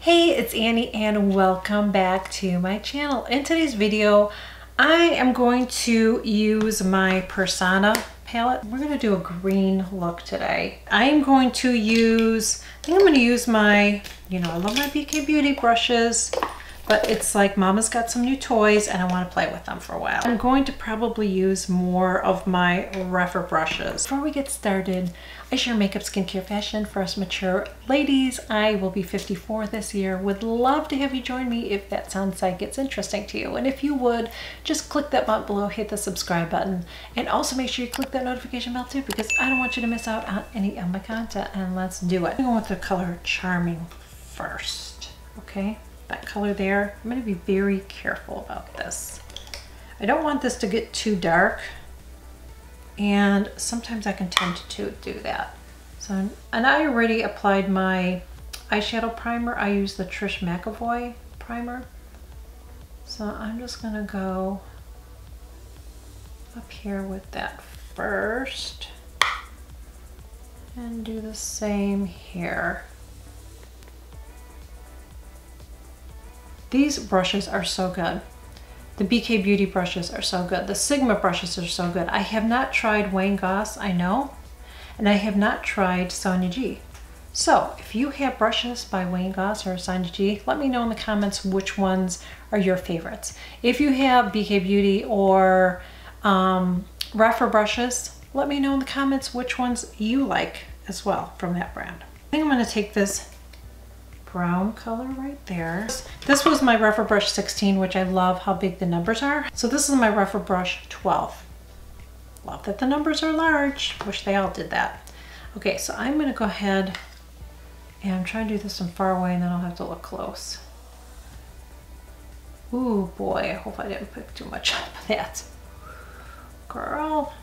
Hey, it's Annie and welcome back to my channel. In today's video, I am going to use my Persona palette. We're going to do a green look today. I think I'm going to use my, I love my BK Beauty brushes, but it's like Mama's got some new toys and I want to play with them for a while. I'm going to probably use more of my rougher brushes. Before we get started, I share makeup, skincare, fashion for us mature ladies. I will be 54 this year. Would love to have you join me if that sounds like it's interesting to you. And if you would, just click that button below, hit the subscribe button, and also make sure you click that notification bell too, because I don't want you to miss out on any of my content. And let's do it. I'm going with the color Charming first, okay? That color there. I'm going to be very careful about this. I don't want this to get too dark, and sometimes I can tend to do that. So, and I already applied my eyeshadow primer. I use the Trish McAvoy primer. So I'm just going to go up here with that first and do the same here. These brushes are so good. The BK Beauty brushes are so good. The Sigma brushes are so good. I have not tried Wayne Goss, I know, and I have not tried Sonia G. So if you have brushes by Wayne Goss or Sonia G, let me know in the comments which ones are your favorites. If you have BK Beauty or rougher brushes, let me know in the comments which ones you like as well from that brand. I think I'm going to take this brown color right there. This was my rougher brush 16, which I love how big the numbers are. So this is my rougher brush 12. Love that the numbers are large. Wish they all did that. Okay, so I'm going to go ahead and try to do this from far away, and then I'll have to look close. Ooh boy, I hope I didn't pick too much up of that. Girl.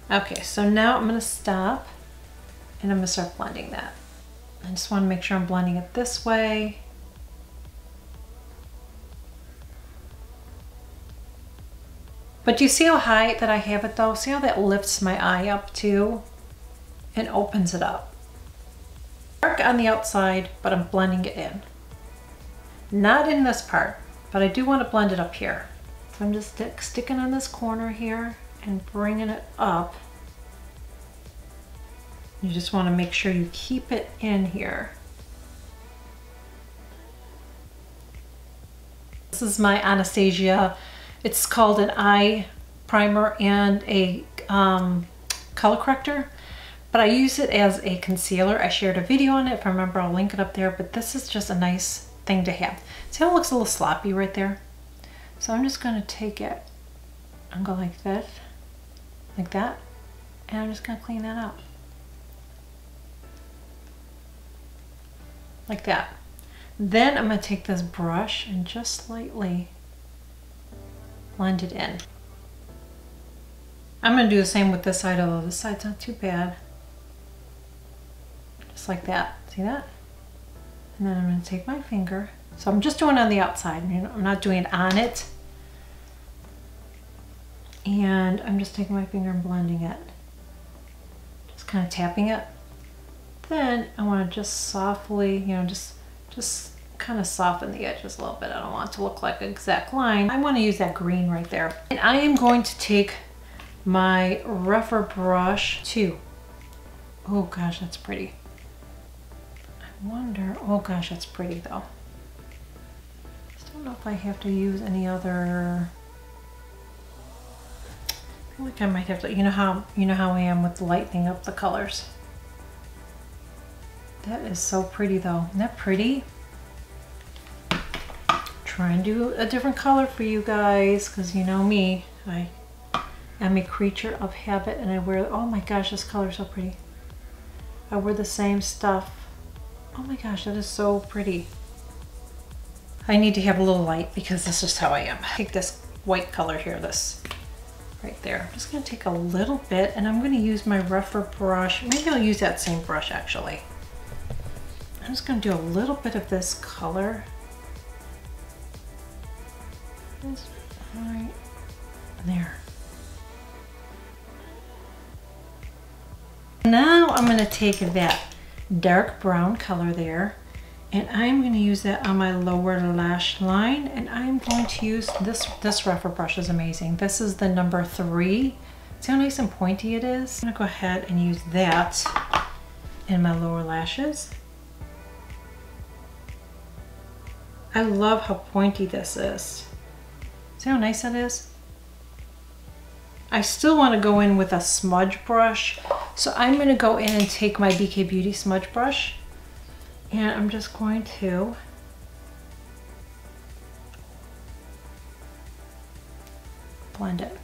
Okay, so now I'm going to stop. And I'm going to start blending that. I just want to make sure I'm blending it this way. But do you see how high that I have it though? See how that lifts my eye up too and opens it up? Dark on the outside, but I'm blending it in. Not in this part, but I do want to blend it up here. So I'm just sticking on this corner here and bringing it up. You just want to make sure you keep it in here. This is my Anastasia. It's called an eye primer and a color corrector, but I use it as a concealer. I shared a video on it. If I remember, I'll link it up there, but this is just a nice thing to have. See how it looks a little sloppy right there? So I'm just going to take it and go like this, like that, and I'm just going to clean that up. Like that. Then I'm going to take this brush and just slightly blend it in. I'm going to do the same with this side, although this side's not too bad. Just like that. See that? And then I'm going to take my finger. So I'm just doing it on the outside. I'm not doing it on it. And I'm just taking my finger and blending it. Just kind of tapping it. Then I want to just softly, just kind of soften the edges a little bit. I don't want it to look like an exact line. I want to use that green right there. And I am going to take my rougher brush too. Oh gosh, that's pretty. I wonder, oh gosh, that's pretty though. Just don't know if I have to use any other. I feel like I might have to, you know how I am with lightening up the colors. That is so pretty though. Isn't that pretty? Try and do a different color for you guys, because you know me, I am a creature of habit and I wear, oh my gosh, this color is so pretty. I wear the same stuff. Oh my gosh, that is so pretty. I need to have a little light because this is how I am. Take this white color here, this right there. I'm just going to take a little bit and I'm going to use my rougher brush. Maybe I'll use that same brush actually. I'm just going to do a little bit of this color. Just right there. Now I'm going to take that dark brown color there. And I'm going to use that on my lower lash line. And I'm going to use this rougher brush is amazing. This is the number 3. See how nice and pointy it is? I'm going to go ahead and use that in my lower lashes. I love how pointy this is. See how nice that is? I still want to go in with a smudge brush. So I'm going to go in and take my BK Beauty smudge brush. And I'm just going to blend it.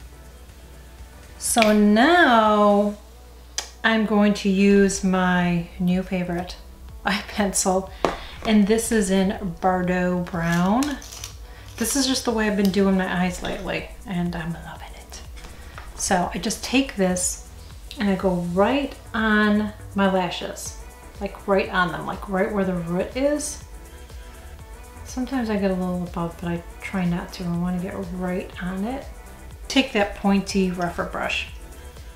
So now I'm going to use my new favorite eye pencil, and this is in Bordeaux Brown. This is just the way I've been doing my eyes lately, and I'm loving it. So I just take this and I go right on my lashes, like right on them, like right where the root is. Sometimes I get a little above, but I try not to. I want to get right on it. Take that pointy rougher brush.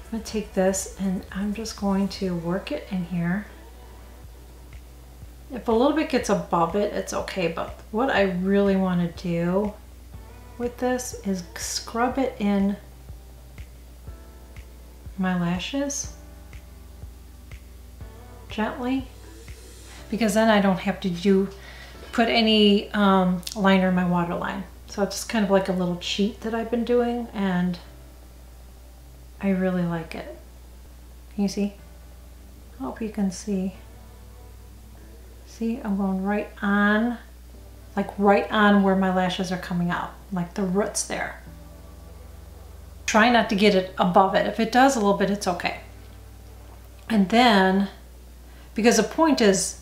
I'm going to take this and I'm just going to work it in here. If a little bit gets above it, it's okay, but what I really want to do with this is scrub it in my lashes gently, because then I don't have to put any liner in my waterline. So it's just kind of like a little cheat that I've been doing, and I really like it. Can you see? I hope you can see. See, I'm going right on, like right on where my lashes are coming out, like the roots there. Try not to get it above it. If it does a little bit, it's okay. And then, because the point is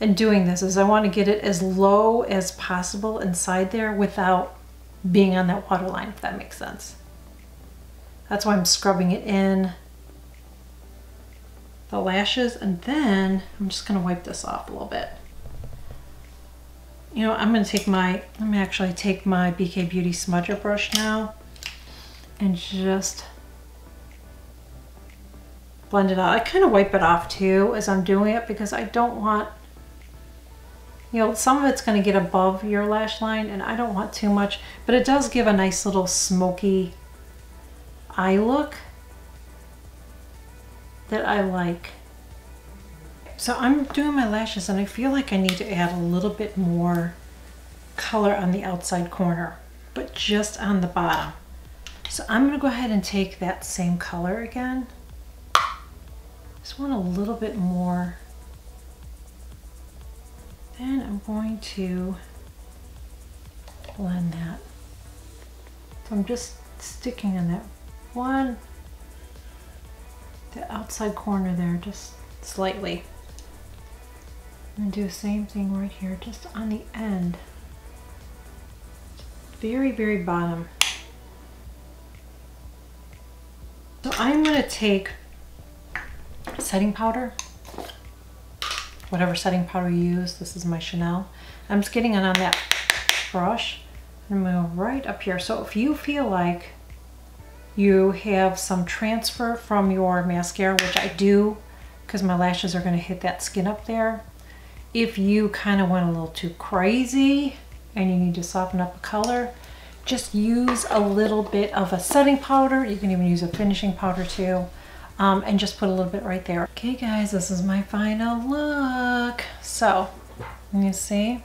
in doing this is I want to get it as low as possible inside there without being on that waterline, if that makes sense. That's why I'm scrubbing it in the lashes, and then I'm just going to wipe this off a little bit. You know, I'm going to take my, let me actually take my BK Beauty smudger brush now and just blend it out. I kind of wipe it off too as I'm doing it, because I don't want, you know, some of it's going to get above your lash line and I don't want too much, but it does give a nice little smoky eye look that I like. So I'm doing my lashes and I feel like I need to add a little bit more color on the outside corner, but just on the bottom. So I'm going to go ahead and take that same color again. Just want a little bit more. Then I'm going to blend that. So I'm just sticking in that one, the outside corner there, just slightly. And do the same thing right here, just on the end. Very, very bottom. So I'm going to take setting powder, whatever setting powder you use. This is my Chanel. I'm just getting it on that brush. I'm going to go right up here. So if you feel like you have some transfer from your mascara, which I do, because my lashes are going to hit that skin up there. If you kind of went a little too crazy and you need to soften up a color, just use a little bit of a setting powder. You can even use a finishing powder too, and just put a little bit right there. Okay guys, this is my final look. So you see,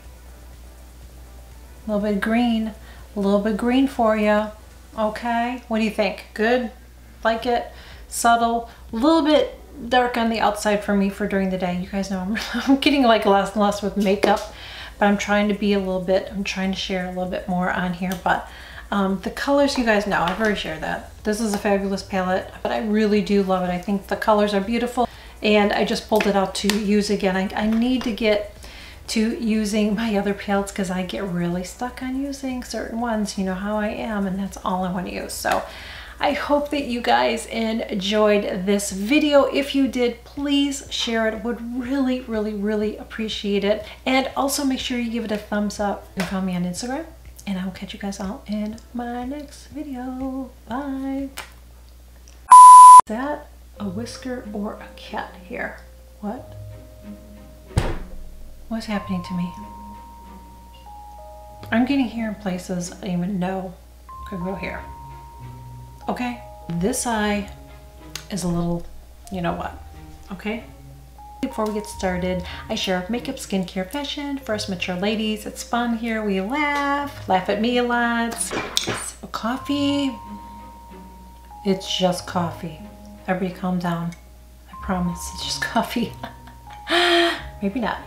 a little bit green, a little bit green for you. Okay, what do you think? Good? Like it? Subtle? A little bit dark on the outside for me for during the day. You guys know I'm getting like less and less with makeup, but I'm trying to be a little bit, I'm trying to share a little bit more on here. But the colors, you guys know, I've already shared that. This is a fabulous palette, but I really do love it. I think the colors are beautiful, and I just pulled it out to use again. I need to get to using my other palettes because I get really stuck on using certain ones. You know how I am, and that's all I want to use. So I hope that you guys enjoyed this video. If you did, please share it. Would really, really, really appreciate it. And also make sure you give it a thumbs up. You can follow me on Instagram, and I will catch you guys all in my next video. Bye. Is that a whisker or a cat here? What? What's happening to me? I'm getting hair in places I didn't even know could grow hair. Okay, this eye is a little, you know what, okay? Before we get started, I share makeup, skincare, fashion for us mature ladies. It's fun here, we laugh at me a lot. Sip of coffee. It's just coffee. Everybody calm down. I promise, it's just coffee. Maybe not.